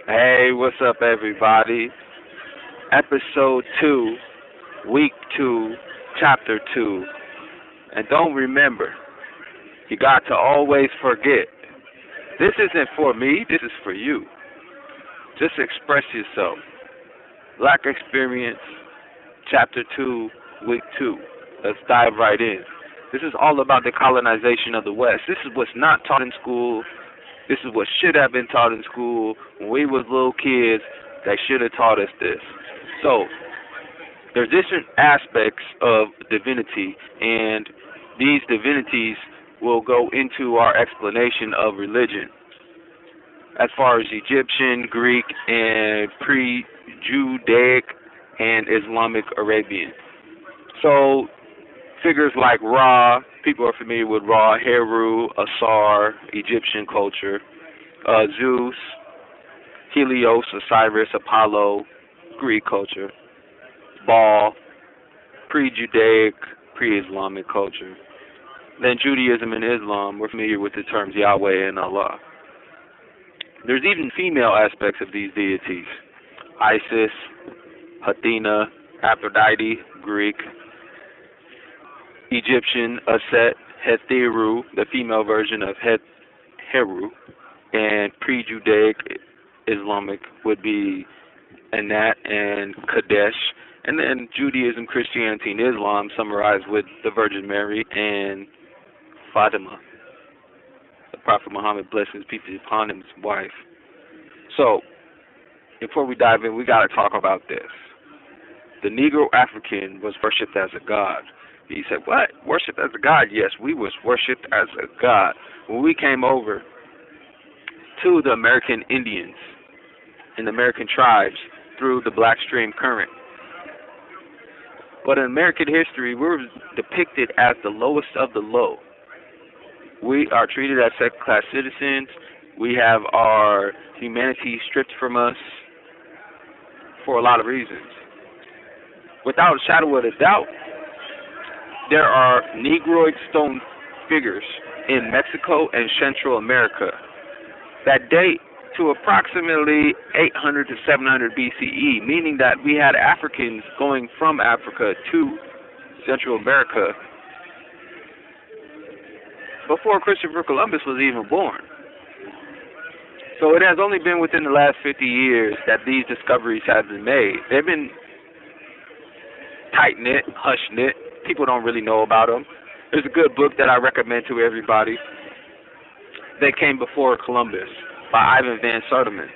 Hey, what's up, everybody? Episode 2, Week 2, Chapter 2. And don't remember, you got to always forget. This isn't for me, this is for you. Just express yourself. Black Experience, Chapter 2, Week 2. Let's dive right in. This is all about the colonization of the West. This is what's not taught in school. This is what should have been taught in school when we was little kids. They should have taught us this. So, there's different aspects of divinity, and these divinities will go into our explanation of religion as far as Egyptian, Greek, and pre-Judaic and Islamic Arabian. So, figures like Ra, people are familiar with Ra, Heru, Asar, Egyptian culture, Zeus, Helios, Osiris, Apollo, Greek culture, Baal, pre-Judaic, pre-Islamic culture. Then Judaism and Islam, we're familiar with the terms Yahweh and Allah. There's even female aspects of these deities. Isis, Athena, Aphrodite, Greek, Egyptian, Aset, Hetheru, the female version of Heru, and pre-Judaic Islamic would be Anat and Kadesh, and then Judaism, Christianity, and Islam summarized with the Virgin Mary and Fatima, the Prophet Muhammad, blessings be upon him, his wife. So, before we dive in, we got to talk about this. The Negro African was worshipped as a god. He said, what? Worshipped as a god? Yes, we was worshipped as a god. When we came over to the American Indians and the American tribes through the Black Stream Current. But in American history, we were depicted as the lowest of the low. We are treated as second-class citizens. We have our humanity stripped from us for a lot of reasons. Without a shadow of a doubt, there are Negroid stone figures in Mexico and Central America that date to approximately 800 to 700 BCE, meaning that we had Africans going from Africa to Central America before Christopher Columbus was even born. So it has only been within the last 50 years that these discoveries have been made. They've been tight-knit, hush-knit. People don't really know about them. There's a good book that I recommend to everybody that came before Columbus by Ivan Van Sertima.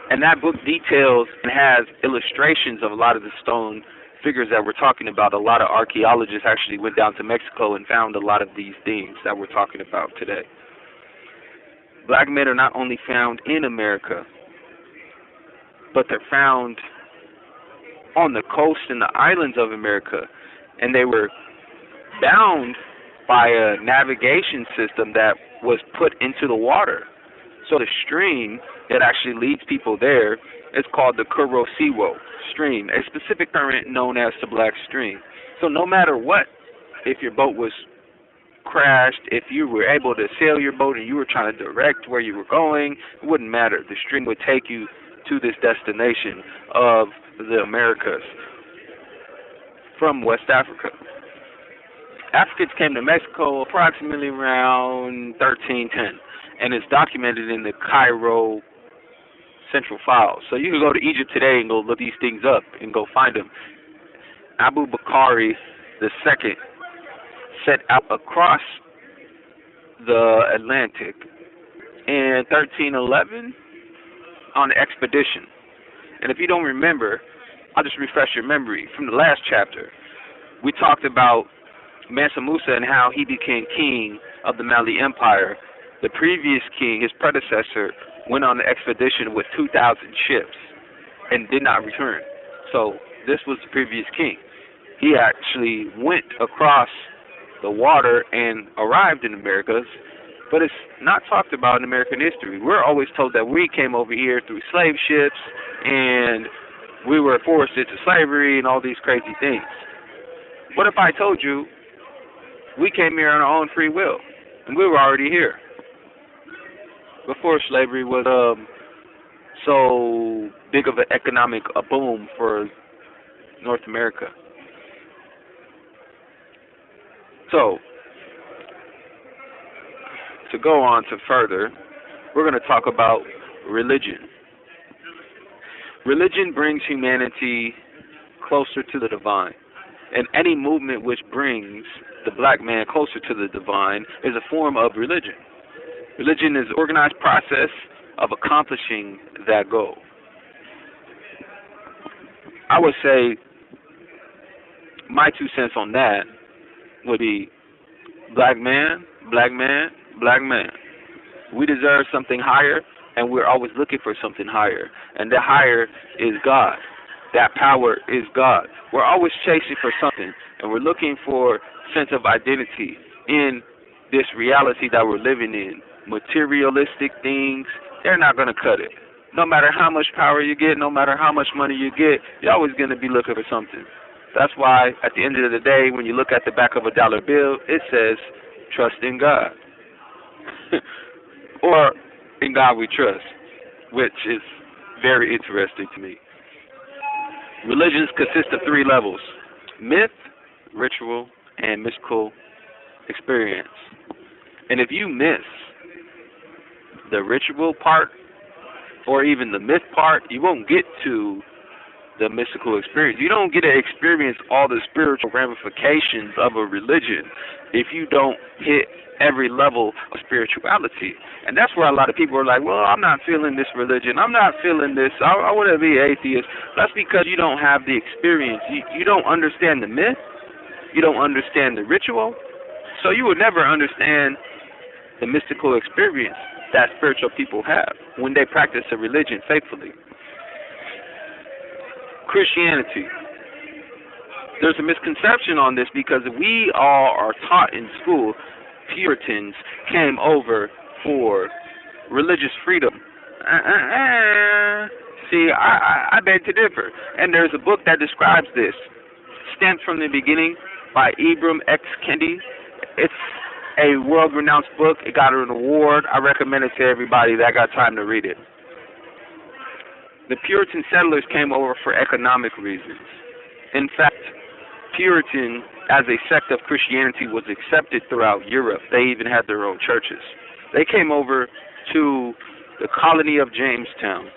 And that book details and has illustrations of a lot of the stone figures that we're talking about. A lot of archaeologists actually went down to Mexico and found a lot of these things that we're talking about today. Black men are not only found in America, but they're found on the coast and the islands of America. And they were bound by a navigation system that was put into the water. So the stream that actually leads people there is called the Kurosiwo stream, a specific current known as the Black Stream. So no matter what, if your boat was crashed, if you were able to sail your boat and you were trying to direct where you were going, it wouldn't matter. The stream would take you to this destination of the Americas from West Africa. Africans came to Mexico approximately around 1310, and it's documented in the Cairo Central Files. So you can go to Egypt today and go look these things up and go find them. Abu Bakari II set out across the Atlantic in 1311 on an expedition. And if you don't remember, I'll just refresh your memory. From the last chapter, we talked about Mansa Musa and how he became king of the Mali Empire. The previous king, his predecessor, went on an expedition with 2,000 ships and did not return. So this was the previous king. He actually went across the water and arrived in Americas, but it's not talked about in American history. We're always told that we came over here through slave ships and we were forced into slavery and all these crazy things. What if I told you we came here on our own free will and we were already here before slavery was so big of an economic boom for North America. So, to go on to further, we're going to talk about religion. Religion brings humanity closer to the divine, and any movement which brings the black man closer to the divine is a form of religion. Religion is an organized process of accomplishing that goal. I would say my 2 cents on that would be black man, black man, black man. We deserve something higher, and we're always looking for something higher. And the higher is God. That power is God. We're always chasing for something, and we're looking for sense of identity in this reality that we're living in. Materialistic things, they're not going to cut it. No matter how much power you get, no matter how much money you get, you're always going to be looking for something. That's why at the end of the day, when you look at the back of a dollar bill, it says, trust in God. Or in God we trust, which is very interesting to me. Religions consist of 3 levels: myth, ritual, and mystical experience. And if you miss the ritual part or even the myth part, you won't get to the mystical experience. You don't get to experience all the spiritual ramifications of a religion if you don't hit every level of spirituality. And that's where a lot of people are like, well, I'm not feeling this religion. I'm not feeling this. I want to be atheist. That's because you don't have the experience. You don't understand the myth. You don't understand the ritual. So you would never understand the mystical experience that spiritual people have when they practice a religion faithfully. Christianity. There's a misconception on this because we all are taught in school Puritans came over for religious freedom. See, I beg to differ. And there's a book that describes this, Stamped from the Beginning by Ibram X. Kendi. It's a world-renowned book. It got an award. I recommend it to everybody that got time to read it. The Puritan settlers came over for economic reasons. In fact, Puritan, as a sect of Christianity, was accepted throughout Europe. They even had their own churches. They came over to the colony of Jamestown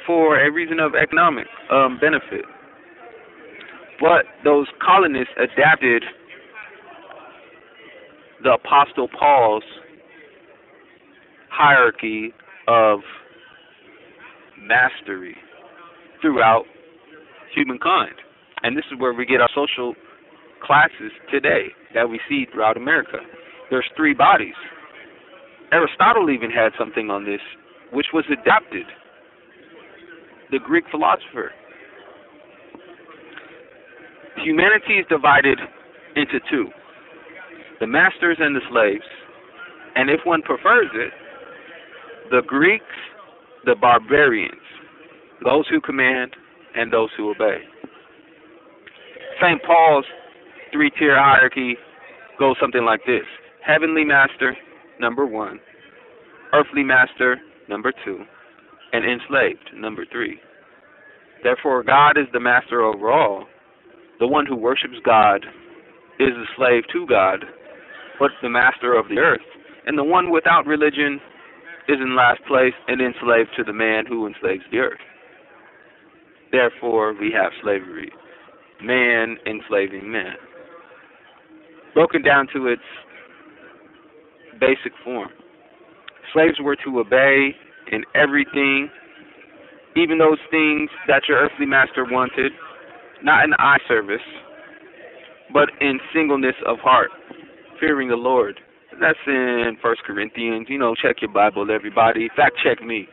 for a reason of economic benefit. But those colonists adapted the Apostle Paul's hierarchy of mastery throughout humankind. And this is where we get our social classes today that we see throughout America. There's 3 bodies. Aristotle even had something on this, which was adapted. The Greek philosopher. Humanity is divided into 2. The masters and the slaves. And if one prefers it, the Greeks, the barbarians. Those who command and those who obey. St. Paul's 3-tier hierarchy goes something like this. Heavenly master, number 1. Earthly master, number 2. And enslaved, number 3. Therefore, God is the master over all. The one who worships God is a slave to God, but the master of the earth. And the one without religion is in last place and enslaved to the man who enslaves the earth. Therefore, we have slavery. Man enslaving man. Broken down to its basic form. Slaves were to obey in everything, even those things that your earthly master wanted, not in eye service, but in singleness of heart, fearing the Lord. That's in 1 Corinthians. Check your Bible, everybody. Fact check me,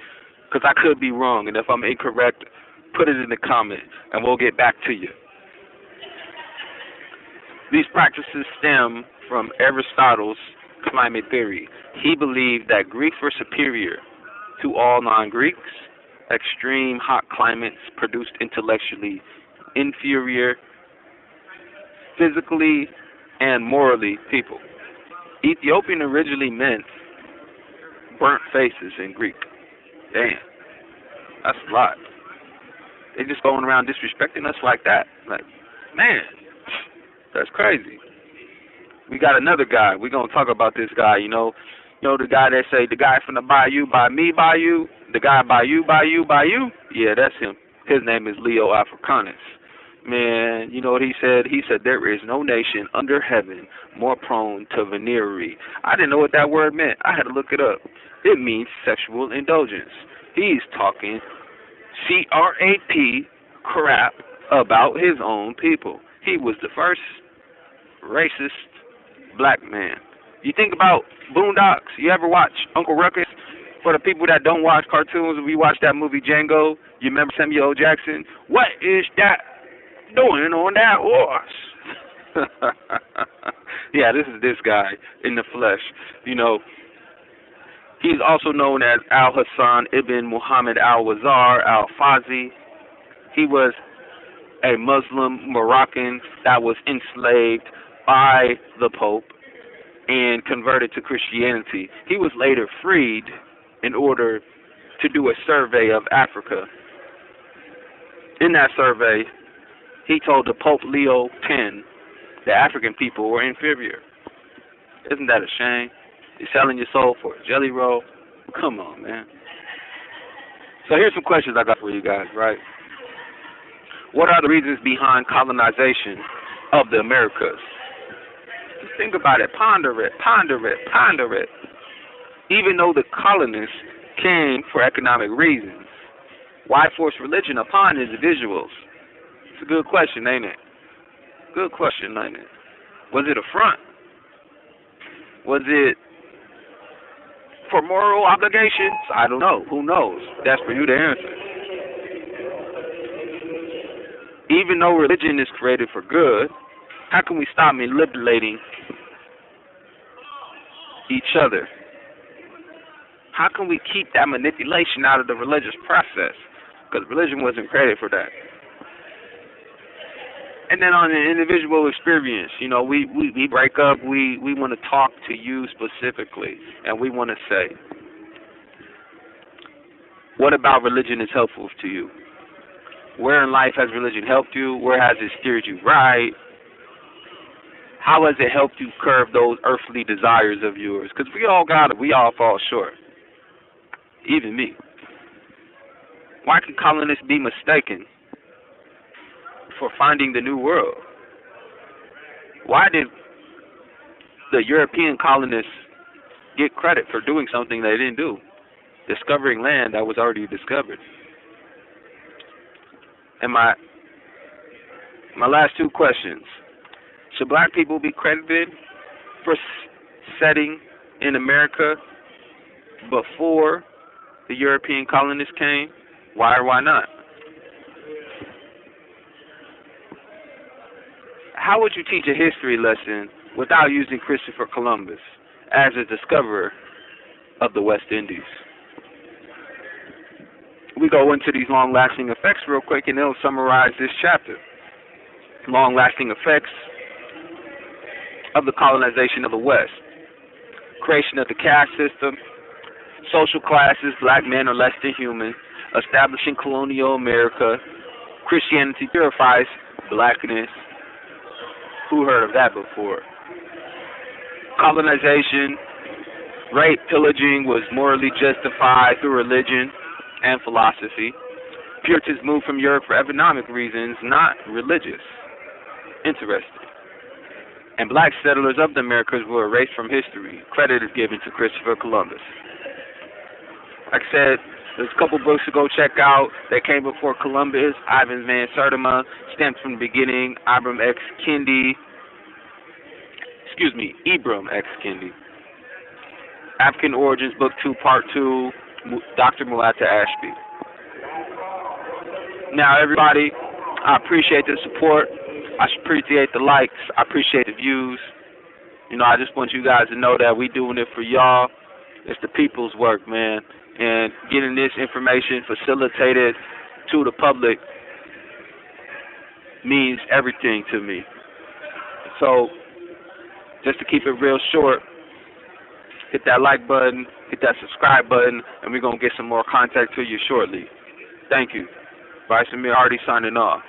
because I could be wrong, and if I'm incorrect, put it in the comments, and we'll get back to you. These practices stem from Aristotle's climate theory. He believed that Greeks were superior to all non-Greeks. Extreme hot climates produced intellectually inferior, physically and morally people. Ethiopian originally meant burnt faces in Greek. Damn, that's a lot. They just going around disrespecting us like that. Like, man, that's crazy. We got another guy. We're gonna talk about this guy. The guy that say the guy from the bayou, by me, by you. The guy by you, by you, by you. Yeah, that's him. His name is Leo Africanus. Man, you know what he said? He said there is no nation under heaven more prone to venerery. I didn't know what that word meant. I had to look it up. It means sexual indulgence. He's talking crap about his own people. He was the first racist black man. You think about Boondocks. You ever watch Uncle Ruckus? For the people that don't watch cartoons, we watched that movie Django. You remember Samuel L. Jackson? What is that doing on that horse? Yeah, this is this guy in the flesh. He's also known as Al-Hassan ibn Muhammad al-Wazar al-Fazi. He was a Muslim Moroccan that was enslaved by the Pope and converted to Christianity. He was later freed in order to do a survey of Africa. In that survey, he told the Pope Leo X the African people were inferior. Isn't that a shame? You're selling your soul for a jelly roll? Come on, man. So here's some questions I got for you guys, right? What are the reasons behind colonization of the Americas? Just think about it. Ponder it. Even though the colonists came for economic reasons, why force religion upon individuals? It's a good question, ain't it? Good question, ain't it? Was it a front? Was it for moral obligations? I don't know. Who knows? That's for you to answer. Even though religion is created for good, how can we stop manipulating each other? How can we keep that manipulation out of the religious process? Because religion wasn't created for that. And then on an individual experience, we break up, we want to talk to you specifically, and we want to say, what about religion is helpful to you? Where in life has religion helped you? Where has it steered you right? How has it helped you curb those earthly desires of yours? Because we all got it. We all fall short. Even me. Why can colonists be mistaken for finding the new world? Why did the European colonists get credit for doing something they didn't do? Discovering land that was already discovered. And my last two questions. Should black people be credited for setting in America before the European colonists came? Why or why not? How would you teach a history lesson without using Christopher Columbus as a discoverer of the West Indies? We go into these long-lasting effects real quick, and it'll summarize this chapter. Long-lasting effects of the colonization of the West. Creation of the caste system. Social classes, black men are less than human. Establishing colonial America. Christianity purifies blackness. Who heard of that before? Colonization. Rape, pillaging was morally justified through religion and philosophy. Puritans moved from Europe for economic reasons, not religious. Interesting. And black settlers of the Americas were erased from history. Credit is given to Christopher Columbus. Like I said, there's a couple books to go check out. They came before Columbus. Ivan Van Sertima, Stamped from the Beginning, Ibram X. Kendi. African Origins, Book 2, Part 2, Dr. Mulata Ashby. Now, everybody, I appreciate the support. I appreciate the likes. I appreciate the views. I just want you guys to know that we doing it for y'all. It's the people's work, man. And getting this information facilitated to the public means everything to me. So, just to keep it real short, hit that like button, hit that subscribe button, and we're going to get some more contact to you shortly. Thank you. Bryce Amir Hardy signing off.